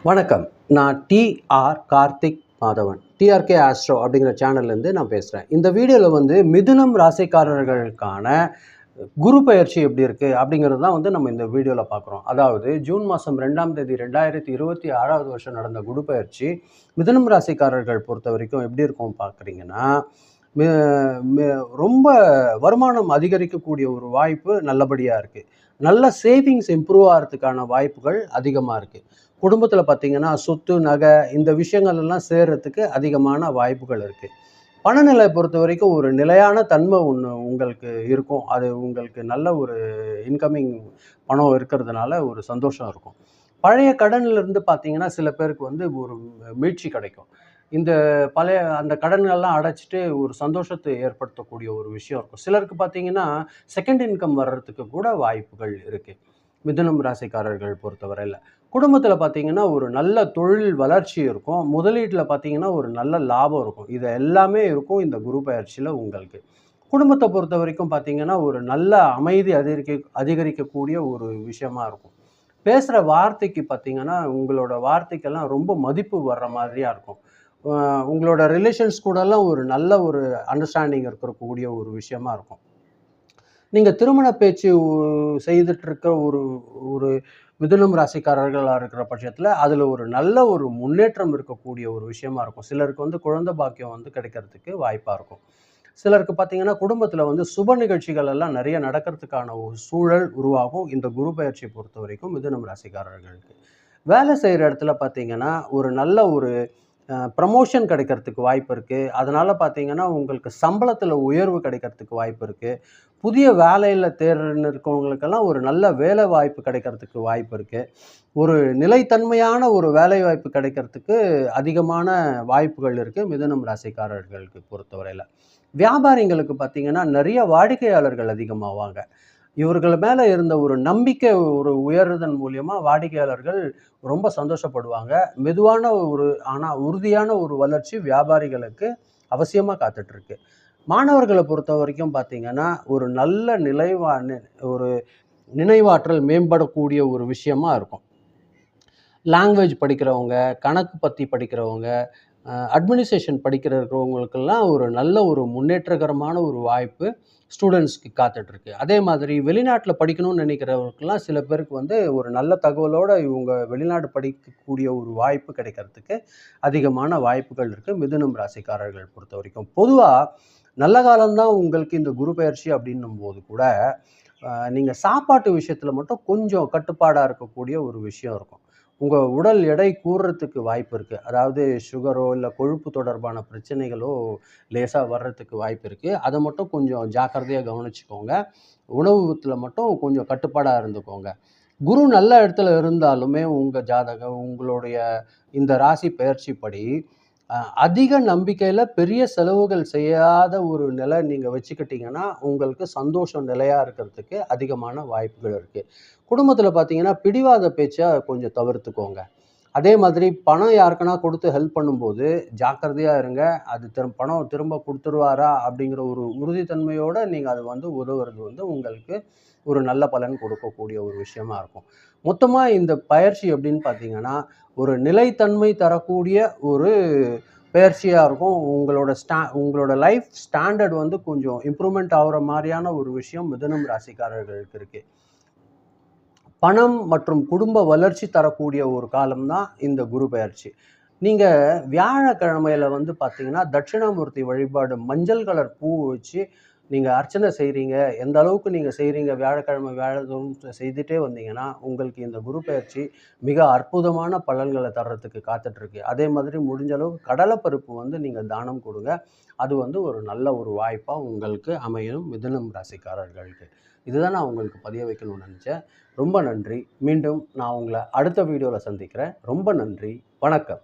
வணக்கம். நான் TR Karthik Madhavan. TRK Astro அப்படிங்கிற சேனல்லேருந்து நான் பேசுகிறேன். இந்த வீடியோவில் மிதுனம் ராசிக்காரர்களுக்கான குரு பெயர்ச்சி எப்படி இருக்குது அப்படிங்கிறது தான் நம்ம இந்த வீடியோவில் பார்க்குறோம். அதாவது ஜூன் மாதம் 2ஆம் தேதி 2026வது வருஷம் நடந்த குரு பெயர்ச்சி மிதுனம் ராசிக்காரர்கள் பொறுத்த வரைக்கும் எப்படி இருக்கும் பார்க்குறீங்கன்னா, ரொம்ப வருமானம் அதிகரிக்கக்கூடிய ஒரு வாய்ப்பு நல்லபடியாக இருக்குது. நல்ல சேவிங்ஸ் இம்ப்ரூவ் ஆகிறதுக்கான வாய்ப்புகள் அதிகமாக இருக்குது. குடும்பத்தில் பார்த்தீங்கன்னா சொத்து நகை இந்த விஷயங்கள் எல்லாம் சேர்றதுக்கு அதிகமான வாய்ப்புகள் இருக்குது. பணநிலை பொறுத்த வரைக்கும் ஒரு நிலையான தன்மை ஒன்று உங்களுக்கு இருக்கும். அது உங்களுக்கு நல்ல ஒரு இன்கமிங் பணம் இருக்கிறதுனால ஒரு சந்தோஷம் இருக்கும். பழைய கடன்லேருந்து பார்த்தீங்கன்னா சில பேருக்கு ஒரு மீட்சி கிடைக்கும். இந்த பழைய அந்த கடன்கள்லாம் அடைச்சிட்டு ஒரு சந்தோஷத்தை ஏற்படுத்தக்கூடிய ஒரு விஷயம் இருக்கும். சிலருக்கு பார்த்தீங்கன்னா செகண்ட் இன்கம் வர்றதுக்கு கூட வாய்ப்புகள் இருக்குது மிதுனம் ராசிக்காரர்கள் பொறுத்தவரையில். குடும்பத்தில் பார்த்தீங்கன்னா ஒரு நல்ல தொழில் வளர்ச்சி இருக்கும். முதலீட்டில் பார்த்தீங்கன்னா ஒரு நல்ல லாபம் இருக்கும். இது எல்லாமே இருக்கும் இந்த குரு பெயர்ச்சியில் உங்களுக்கு. குடும்பத்தை பொறுத்த வரைக்கும் பார்த்தீங்கன்னா ஒரு நல்ல அமைதி அதிகரிக்கக்கூடிய ஒரு விஷயமா இருக்கும். பேசுகிற வார்த்தைக்கு பார்த்தீங்கன்னா உங்களோட வார்த்தைக்கெல்லாம் ரொம்ப மதிப்பு வர்ற மாதிரியாக இருக்கும். உங்களோட ரிலேஷன்ஸ் கூடலாம் ஒரு நல்ல ஒரு அண்டர்ஸ்டாண்டிங் இருக்கக்கூடிய ஒரு விஷயமா இருக்கும். நீங்கள் திருமண பேச்சு செய்துட்டு இருக்க ஒரு ஒரு மிதுனம் ராசிக்காரர்களாக இருக்கிற பட்சத்தில் அதில் ஒரு நல்ல ஒரு முன்னேற்றம் இருக்கக்கூடிய ஒரு விஷயமா இருக்கும். சிலருக்கு குழந்தை பாக்கியம் கிடைக்கிறதுக்கு வாய்ப்பாக இருக்கும். சிலருக்கு பார்த்தீங்கன்னா குடும்பத்தில் சுப நிகழ்ச்சிகள் எல்லாம் நிறைய நடக்கிறதுக்கான ஒரு சூழல் உருவாகும் இந்த குரு பெயர்ச்சியை பொறுத்த வரைக்கும் மிதுனம் ராசிக்காரர்களுக்கு. வேலை செய்கிற இடத்துல பார்த்தீங்கன்னா ஒரு நல்ல ஒரு ப்ரமோஷன் கிடைக்கிறதுக்கு வாய்ப்பு இருக்குது. அதனால் பார்த்தீங்கன்னா உங்களுக்கு சம்பளத்தில் உயர்வு கிடைக்கிறதுக்கு வாய்ப்பு இருக்குது. புதிய வேலையில் தேர்ன்னு இருக்கவங்களுக்கெல்லாம் ஒரு நல்ல வேலை வாய்ப்பு கிடைக்கிறதுக்கு வாய்ப்பு இருக்குது. ஒரு நிலைத்தன்மையான ஒரு வேலை வாய்ப்பு கிடைக்கிறதுக்கு அதிகமான வாய்ப்புகள் இருக்குது மிதுனம் ராசிக்காரர்களுக்கு பொறுத்தவரையில். வியாபாரிங்களுக்கு பார்த்தீங்கன்னா நிறைய வாடிக்கையாளர்கள் அதிகமாவாங்க. இவர்கள் மேலே இருந்த ஒரு நம்பிக்கை ஒரு உயர்றதன் மூலியமாக வாடிக்கையாளர்கள் ரொம்ப சந்தோஷப்படுவாங்க. மெதுவான ஆனால் உறுதியான ஒரு வளர்ச்சி வியாபாரிகளுக்கு அவசியமாக காத்துட்ருக்கு. மாணவர்களை பொறுத்த வரைக்கும் பார்த்தீங்கன்னா ஒரு நல்ல ஒரு நினைவாற்றல் மேம்படக்கூடிய ஒரு விஷயமா இருக்கும். லாங்குவேஜ் படிக்கிறவங்க, கணக்கு பற்றி படிக்கிறவங்க, அட்மினிஸ்ட்ரேஷன் படிக்கிறவங்களுக்கெல்லாம் ஒரு நல்ல ஒரு முன்னேற்றகரமான ஒரு வாய்ப்பு ஸ்டூடெண்ட்ஸ்க்கு காத்துட்ருக்கு. அதே மாதிரி வெளிநாட்டில் படிக்கணும்னு நினைக்கிறவங்களுக்கெல்லாம் சில பேருக்கு ஒரு நல்ல தகவலோடு இவங்க வெளிநாடு படிக்கக்கூடிய ஒரு வாய்ப்பு கிடைக்கிறதுக்கு அதிகமான வாய்ப்புகள் இருக்குது மிதுனம் ராசிக்காரர்கள் பொறுத்த வரைக்கும். பொதுவாக நல்ல காலம்தான் உங்களுக்கு இந்த குரு பெயர்ச்சி அப்படின்னும் போது கூட நீங்கள் சாப்பாட்டு விஷயத்தில் மட்டும் கொஞ்சம் கட்டுப்பாடாக இருக்கக்கூடிய ஒரு விஷயம் இருக்கும். உங்கள் உடல் எடை கூடுறதுக்கு வாய்ப்பு இருக்குது. அதாவது சுகரோ இல்லை கொழுப்பு தொடர்பான பிரச்சனைகளோ லேசாக வர்றதுக்கு வாய்ப்பு இருக்குது. அதை மட்டும் கொஞ்சம் ஜாக்கிரதையாக கவனிச்சுக்கோங்க. உணவுத்தில் மட்டும் கொஞ்சம் கட்டுப்பாடாக இருந்துக்கோங்க. குரு நல்ல இடத்துல இருந்தாலுமே உங்களுடைய இந்த ராசி பெயர்ச்சிப்படி அதிக நம்பிக்கையில் பெரிய செலவுகள் செய்யாத ஒரு நிலை நீங்கள் வச்சுக்கிட்டிங்கன்னா உங்களுக்கு சந்தோஷம் நிலையாக இருக்கிறதுக்கு அதிகமான வாய்ப்புகள் இருக்குது. குடும்பத்தில் பார்த்தீங்கன்னா பிடிவாத பேச்சை கொஞ்சம் தவிர்த்துக்கோங்க. அதே மாதிரி பணம் யாருக்குன்னா கொடுத்து ஹெல்ப் பண்ணும்போது ஜாக்கிரதையாக இருங்க. அது பணம் திரும்ப கொடுத்துருவாரா அப்படிங்கிற ஒரு உறுதித்தன்மையோடு நீங்கள் அது உதவுறது உங்களுக்கு ஒரு நல்ல பலன் கொடுக்கக்கூடிய ஒரு விஷயமா இருக்கும். மொத்தமாக இந்த பயிற்சி எப்படின்னு பார்த்தீங்கன்னா ஒரு நிலைத்தன்மை தரக்கூடிய ஒரு பயிற்சியாக இருக்கும். உங்களோட லைஃப் ஸ்டாண்டர்ட் கொஞ்சம் இம்ப்ரூவ்மெண்ட் ஆகிற மாதிரியான ஒரு விஷயம் மிதுனம் ராசிக்காரர்களுக்கு இருக்குது. பணம் மற்றும் குடும்ப வளர்ச்சி தரக்கூடிய ஒரு காலம்தான் இந்த குரு பெயர்ச்சி. நீங்கள் வியாழக்கிழமையில் பார்த்தீங்கன்னா தட்சிணாமூர்த்தி வழிபாடு மஞ்சள் கலர் பூ வச்சு நீங்கள் அர்ச்சனை செய்கிறீங்க. எந்த அளவுக்கு நீங்கள் செய்கிறீங்க வியாழக்கிழமை வியாழதோறும் செய்துட்டே வந்தீங்கன்னா உங்களுக்கு இந்த குரு பெயர்ச்சி மிக அற்புதமான பலன்களை தர்றதுக்கு காத்துட்ருக்கு. அதே மாதிரி முடிஞ்ச அளவுக்கு கடலைப்பருப்பு நீங்கள் தானம் கொடுங்க. அது ஒரு நல்ல ஒரு வாய்ப்பாக உங்களுக்கு அமையும் மிதுனம் ராசிக்காரர்களுக்கு. இதுதான் நான் உங்களுக்கு பதிய வைக்கணும்னு நினச்சேன். ரொம்ப நன்றி. மீண்டும் நான் உங்களை அடுத்த வீடியோவில் சந்திக்கிறேன். ரொம்ப நன்றி. வணக்கம்.